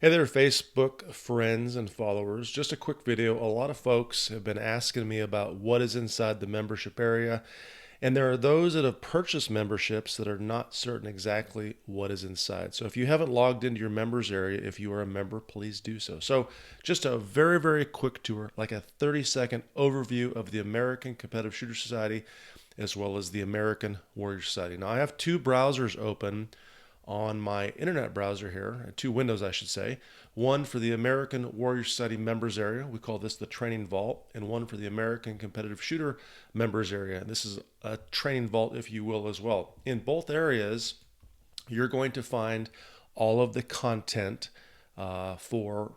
Hey there, Facebook friends and followers. Just a quick video. A lot of folks have been asking me about what is inside the membership area, and there are those that have purchased memberships that are not certain exactly what is inside. So if you haven't logged into your members area, if you are a member, please do so. So just a very, very quick tour, like a 30-second overview of the American Competitive Shooter Society as well as the American Warrior Society. Now I have two browsers open on my internet browser here, two windows, I should say. One for the American Warrior Society members area. We call this the Training Vault, and one for the American Competitive Shooter members area. This is a training vault, if you will, as well. In both areas, you're going to find all of the content for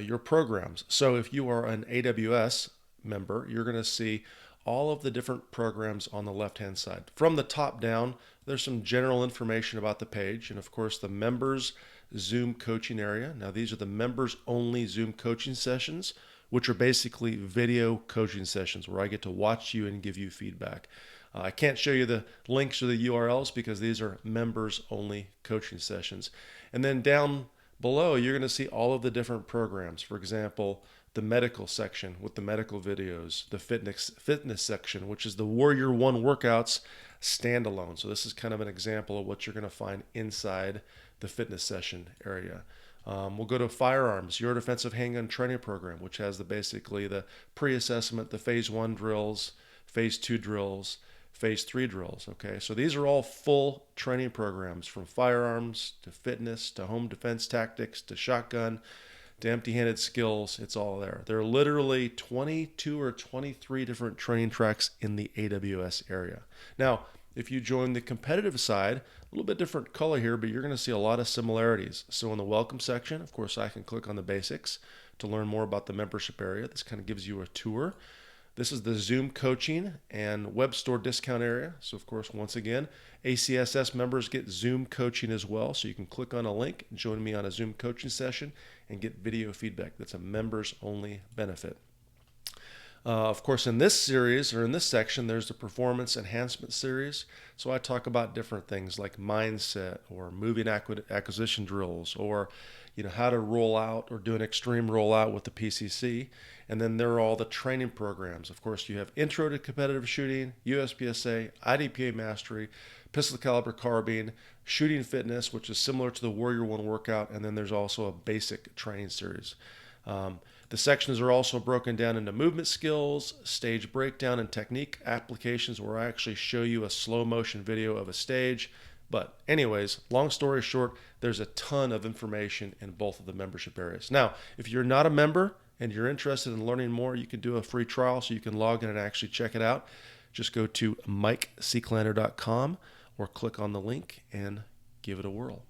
your programs. So if you are an AWS member, you're going to see all of the different programs on the left hand side. From the top down, there's some general information about the page, and of course the members Zoom coaching area. Now these are the members only Zoom coaching sessions, which are basically video coaching sessions where I get to watch you and give you feedback. I can't show you the links or the URLs because these are members only coaching sessions. And then down below, you're going to see all of the different programs. For example, the medical section with the medical videos, the fitness section, which is the Warrior One workouts standalone. So this is kind of an example of what you're going to find inside the fitness session area. We'll go to firearms, your defensive handgun training program, which has basically the pre-assessment, the phase 1 drills, phase 2 drills, phase 3 drills. Okay, so these are all full training programs from firearms to fitness to home defense tactics to shotgun to empty-handed skills. It's all there. There are literally 22 or 23 different training tracks in the AWS area. Now, if you join the competitive side, a little bit different color here, but you're going to see a lot of similarities. So in the welcome section, of course, I can click on the basics to learn more about the membership area. This kind of gives you a tour. This is the Zoom coaching and web store discount area. So of course, once again, ACSS members get Zoom coaching as well. So you can click on a link, join me on a Zoom coaching session, and get video feedback. That's a members only benefit. Of course, in this series or in this section, there's the performance enhancement series. So I talk about different things like mindset or moving acquisition drills, or how to roll out or do an extreme rollout with the PCC. And then there are all the training programs. Of course, you have Intro to Competitive Shooting, USPSA, IDPA Mastery, Pistol Caliber Carbine, Shooting Fitness, which is similar to the Warrior One workout, and then there's also a basic training series. The sections are also broken down into movement skills, stage breakdown, and technique applications where I actually show you a slow motion video of a stage. But anyways, long story short, there's a ton of information in both of the membership areas. Now, if you're not a member and you're interested in learning more, you can do a free trial so you can log in and actually check it out. Just go to MikeSeeklander.com or click on the link and give it a whirl.